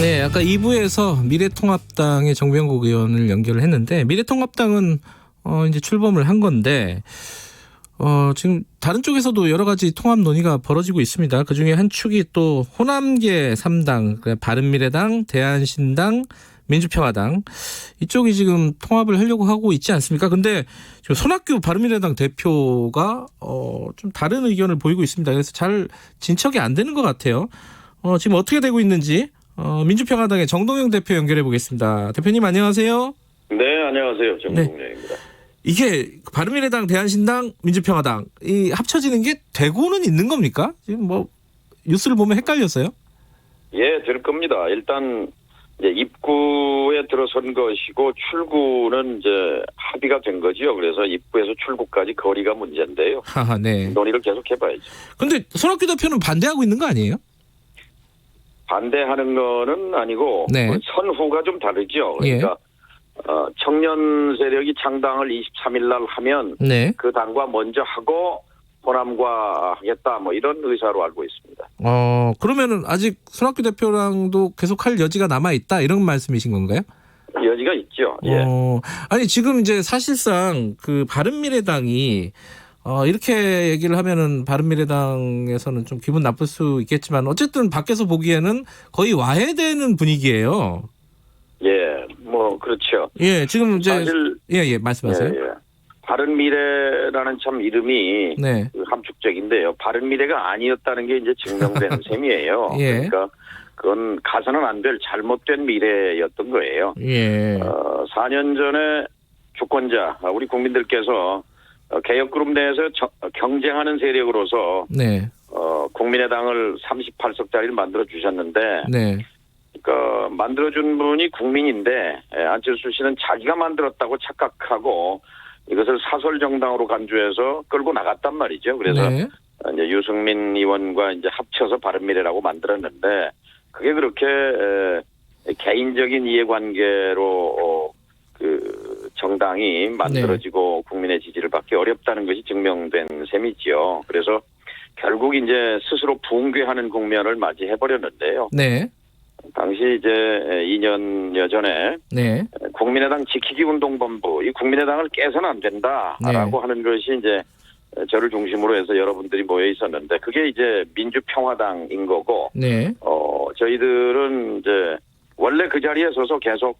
네, 아까 2부에서 미래통합당의 정병국 의원을 연결을 했는데 미래통합당은 이제 출범을 한 건데 지금 다른 쪽에서도 여러 가지 통합 논의가 벌어지고 있습니다. 그중에 한 축이 또 호남계 3당, 바른미래당, 대한신당, 민주평화당 이쪽이 지금 통합을 하려고 하고 있지 않습니까? 근데 지금 손학규 바른미래당 대표가 좀 다른 의견을 보이고 있습니다. 그래서 잘 진척이 안 되는 것 같아요. 지금 어떻게 되고 있는지 민주평화당의 정동영 대표 연결해 보겠습니다. 대표님 안녕하세요. 네, 안녕하세요. 정동영입니다. 이게 바른미래당, 대한신당, 민주평화당 이 합쳐지는 게 되고는 있는 겁니까? 지금 뭐 뉴스를 보면 헷갈렸어요. 예, 될 겁니다. 일단 이제 입구에 들어선 것이고 출구는 이제 합의가 된 거죠. 그래서 입구에서 출구까지 거리가 문제인데요. 하하, 네. 논의를 계속 해봐야죠. 근데 손학규 대표는 반대하고 있는 거 아니에요? 반대하는 거는 아니고 네. 선후가 좀 다르죠. 그러니까 청년 세력이 창당을 23일 날 하면 네. 그 당과 먼저 하고 호남과 하겠다 뭐 이런 의사로 알고 있습니다. 그러면은 아직 손학규 대표랑도 계속 할 여지가 남아 있다 이런 말씀이신 건가요? 여지가 있죠. 예. 아니 지금 이제 사실상 그 바른미래당이 이렇게 얘기를 하면은 바른미래당에서는 좀 기분 나쁠 수 있겠지만 어쨌든 밖에서 보기에는 거의 와해되는 분위기예요. 예, 뭐 그렇죠. 예, 지금 이제 사실 예, 말씀하세요. 예. 바른미래라는 참 이름이 네. 함축적인데요. 바른미래가 아니었다는 게 이제 증명된 셈이에요. 예. 그러니까 그건 가서는 안 될 잘못된 미래였던 거예요. 예. 4년 전에 주권자 우리 국민들께서 개혁그룹 내에서 경쟁하는 세력으로서 네. 국민의당을 38석짜리를 만들어 주셨는데 네. 그러니까 만들어준 분이 국민인데 안철수 씨는 자기가 만들었다고 착각하고 이것을 사설 정당으로 간주해서 끌고 나갔단 말이죠. 그래서 네. 이제 유승민 의원과 이제 합쳐서 바른미래라고 만들었는데 그게 그렇게 개인적인 이해관계로 그 정당이 만들어지고 국민의 지지를 받기 어렵다는 것이 증명된 셈이지요. 그래서 결국 이제 스스로 붕괴하는 국면을 맞이해 버렸는데요. 네. 당시 이제 2년여 전에 네. 국민의당 지키기 운동본부 이 국민의당을 깨서는 안 된다라고 하는 것이 이제 저를 중심으로 해서 여러분들이 모여 있었는데 그게 이제 민주평화당인 거고 네. 저희들은 이제 원래 그 자리에 서서 계속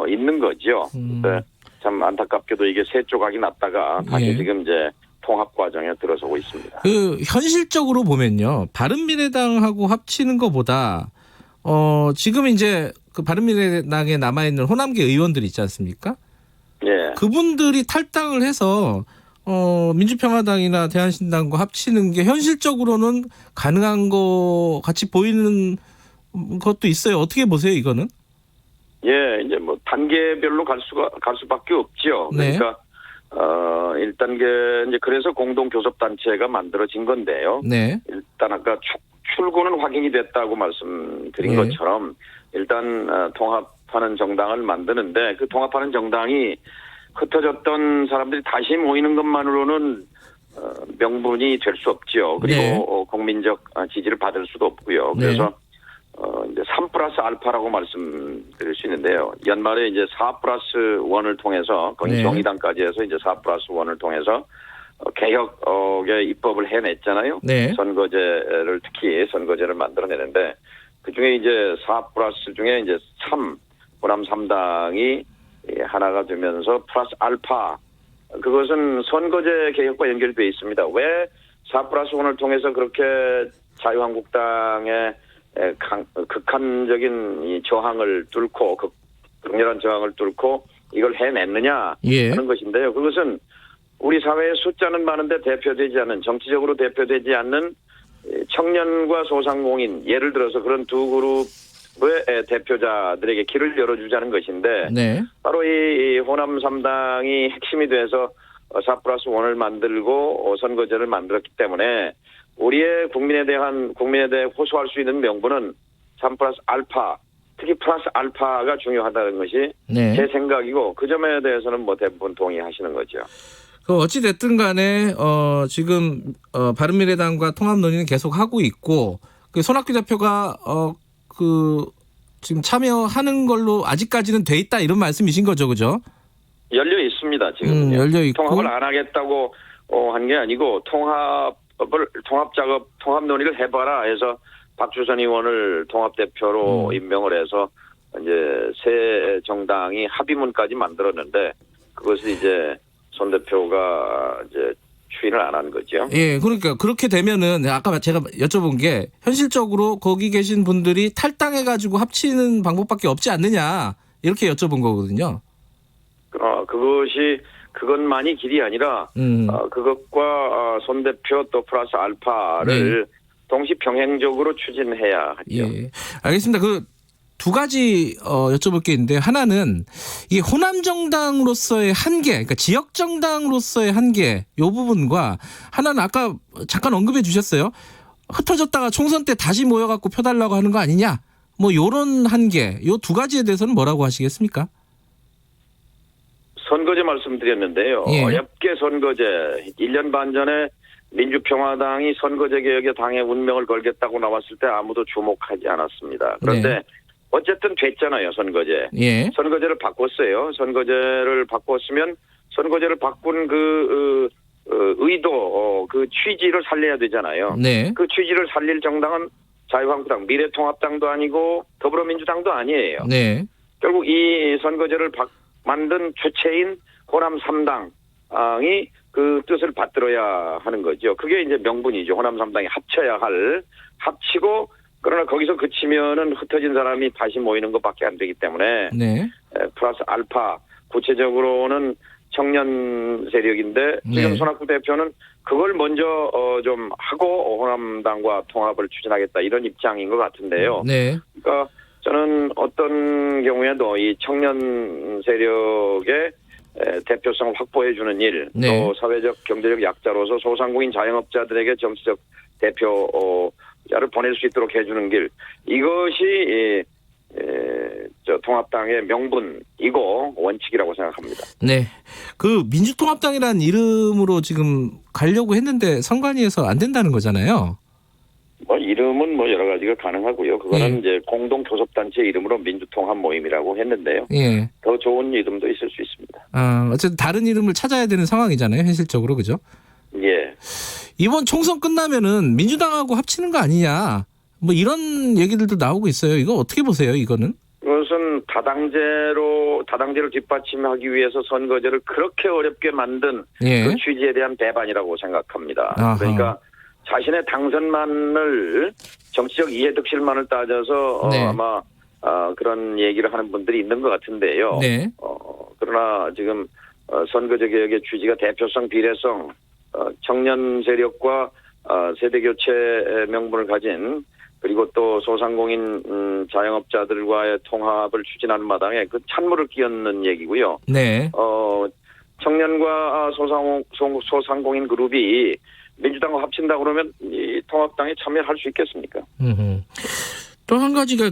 있는 거죠. 근데 참 안타깝게도 이게 세 조각이 났다가 다시 지금 이제 통합 과정에 들어서고 있습니다. 그 현실적으로 보면요, 바른미래당하고 합치는 것보다 지금 이제 그 바른미래당에 남아 있는 호남계 의원들 있지 않습니까? 예. 그분들이 탈당을 해서 민주평화당이나 대한신당과 합치는 게 현실적으로는 가능한 거 같이 보이는 것도 있어요. 어떻게 보세요, 이거는? 예, 이제 뭐 단계별로 갈 수밖에 없죠. 네. 그러니까 1단계 이제 그래서 공동교섭단체가 만들어진 건데요. 네. 일단 아까 출구는 확인이 됐다고 말씀드린 것처럼 일단 통합하는 정당을 만드는데 그 통합하는 정당이 흩어졌던 사람들이 다시 모이는 것만으로는 명분이 될 수 없죠. 그리고 국민적 지지를 받을 수도 없고요. 그래서 이제 3+알파라고 말씀드릴 수 있는데요. 연말에 이제 4+1을 통해서 거의 정의당까지 해서 이제 4+1을 통해서 개혁의 입법을 해냈잖아요. 네. 선거제를 특히 선거제를 만들어내는데 그 중에 이제 4+ 중에 이제 호남 3당이 하나가 되면서 플러스 알파 그것은 선거제 개혁과 연결되어 있습니다. 왜 4+1을 통해서 그렇게 자유한국당의 극한적인 이 저항을 뚫고 극렬한 저항을 뚫고 이걸 해냈느냐 하는 것인데요. 그것은 우리 사회의 숫자는 많은데 대표되지 않는 정치적으로 대표되지 않는 청년과 소상공인 예를 들어서 그런 두 그룹의 대표자들에게 길을 열어주자는 것인데 바로 이 호남 3당이 핵심이 돼서 4+1을 만들고 선거제를 만들었기 때문에 우리의 국민에 대해 호소할 수 있는 명분은 3+알파 특히 플러스 알파가 중요하다는 것이 제 생각이고 그 점에 대해서는 뭐 대부분 동의하시는 거죠. 어찌 됐든 간에 지금 바른미래당과 통합 논의는 계속 하고 있고 그 손학규 대표가 그 지금 참여하는 걸로 아직까지는 돼 있다 이런 말씀이신 거죠, 그죠? 열려 있습니다. 지금 열려 있고 통합을 안 하겠다고 한 게 아니고 통합 논의를 해봐라 해서 박주선 의원을 통합대표로 임명을 해서 이제 새 정당이 합의문까지 만들었는데 그것을 이제 손 대표가 이제 추인을 안 한 거죠. 예, 그러니까 그렇게 되면은 아까 제가 여쭤본 게 현실적으로 거기 계신 분들이 탈당해가지고 합치는 방법밖에 없지 않느냐 이렇게 여쭤본 거거든요. 그것만이 길이 아니라 그것과 손 대표 또 플러스 알파를 동시 병행적으로 추진해야 하죠. 예, 알겠습니다. 그 두 가지 여쭤볼 게 있는데 하나는 이게 호남 정당으로서의 한계, 그러니까 지역 정당으로서의 한계 이 부분과 하나는 아까 잠깐 언급해 주셨어요. 흩어졌다가 총선 때 다시 모여갖고 표 달라고 하는 거 아니냐? 뭐 이런 한계, 이 두 가지에 대해서는 뭐라고 하시겠습니까? 선거제 말씀드렸는데요. 예. 어렵게 선거제 1년 반 전에 민주평화당이 선거제 개혁에 당의 운명을 걸겠다고 나왔을 때 아무도 주목하지 않았습니다. 그런데 어쨌든 됐잖아요, 선거제. 예. 선거제를 바꿨어요. 선거제를 바꿨으면 선거제를 바꾼 그 의도, 그 취지를 살려야 되잖아요. 네. 그 취지를 살릴 정당은 자유한국당, 미래통합당도 아니고 더불어민주당도 아니에요. 네. 결국 이 선거제를 만든 주체인 호남 3당이 그 뜻을 받들어야 하는 거죠. 그게 이제 명분이죠. 호남 3당이 합치고 그러나 거기서 그치면은 흩어진 사람이 다시 모이는 것밖에 안 되기 때문에 네. 플러스 알파 구체적으로는 청년 세력인데 지금 손학구 대표는 그걸 먼저 좀 하고 호남당과 통합을 추진하겠다 이런 입장인 것 같은데요. 네. 그러니까 저는 어떤 경우에도 이 청년 세력의 대표성을 확보해 주는 일, 또 사회적 경제적 약자로서 소상공인 자영업자들에게 정치적 대표자를 보낼 수 있도록 해주는 길, 이것이 통합당의 명분이고 원칙이라고 생각합니다. 네. 그 민주통합당이라는 이름으로 지금 가려고 했는데 선관위에서 안 된다는 거잖아요. 뭐 이름은 뭐 여러 가지가 가능하고요. 그거는 이제 공동 교섭단체 이름으로 민주통합 모임이라고 했는데요. 예. 더 좋은 이름도 있을 수 있습니다. 어쨌든 다른 이름을 찾아야 되는 상황이잖아요, 현실적으로, 그죠? 예. 이번 총선 끝나면은 민주당하고 합치는 거 아니냐, 뭐 이런 얘기들도 나오고 있어요. 이거 어떻게 보세요, 이거는? 그것은 다당제를 뒷받침하기 위해서 선거제를 그렇게 어렵게 만든 그 취지에 대한 배반이라고 생각합니다. 아하. 그러니까 자신의 당선만을 정치적 이해득실만을 따져서 아마 그런 얘기를 하는 분들이 있는 것 같은데요. 네. 그러나 지금 선거제 개혁의 취지가 대표성, 비례성, 청년 세력과 세대교체 명분을 가진 그리고 또 소상공인 자영업자들과의 통합을 추진하는 마당에 그 찬물을 끼얹는 얘기고요. 네. 청년과 소상공인 그룹이 민주당과 합친다 그러면 이 통합당에 참여할 수 있겠습니까? 또 한 가지가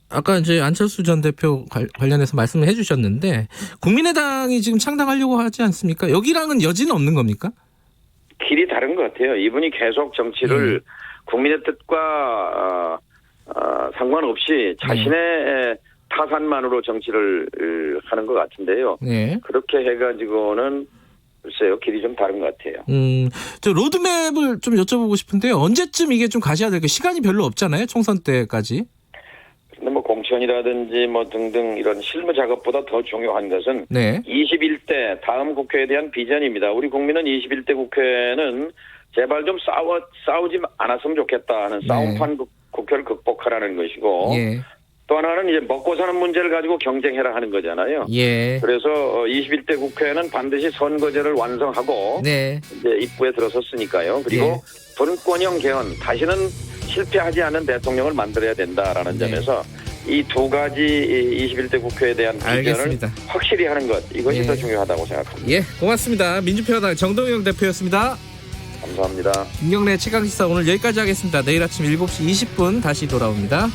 아까 이제 안철수 전 대표 관련해서 말씀을 해주셨는데 국민의당이 지금 창당하려고 하지 않습니까? 여기랑은 여지는 없는 겁니까? 길이 다른 것 같아요. 이분이 계속 정치를 국민의 뜻과 상관없이 자신의 타산만으로 정치를 하는 것 같은데요. 네. 그렇게 해가지고는 글쎄요, 길이 좀 다른 것 같아요. 저 로드맵을 좀 여쭤보고 싶은데요. 언제쯤 이게 좀 가셔야 될까요? 시간이 별로 없잖아요, 총선 때까지. 근데 뭐 공천이라든지 뭐 등등 이런 실무 작업보다 더 중요한 것은 21대 다음 국회에 대한 비전입니다. 우리 국민은 21대 국회는 제발 좀 싸우지 않았으면 좋겠다 하는 싸움판 국회를 극복하라는 것이고 또 하나는 이제 먹고 사는 문제를 가지고 경쟁해라 하는 거잖아요. 그래서 21대 국회는 반드시 선거제를 완성하고 이제 입구에 들어섰으니까요. 그리고 분권형 개헌, 다시는 실패하지 않는 대통령을 만들어야 된다라는 점에서 이 두 가지 21대 국회에 대한 비전을 확실히 하는 것, 이것이 더 중요하다고 생각합니다. 고맙습니다. 민주평화당 정동영 대표였습니다. 감사합니다. 김경래 최강시사 오늘 여기까지 하겠습니다. 내일 아침 7시 20분 다시 돌아옵니다.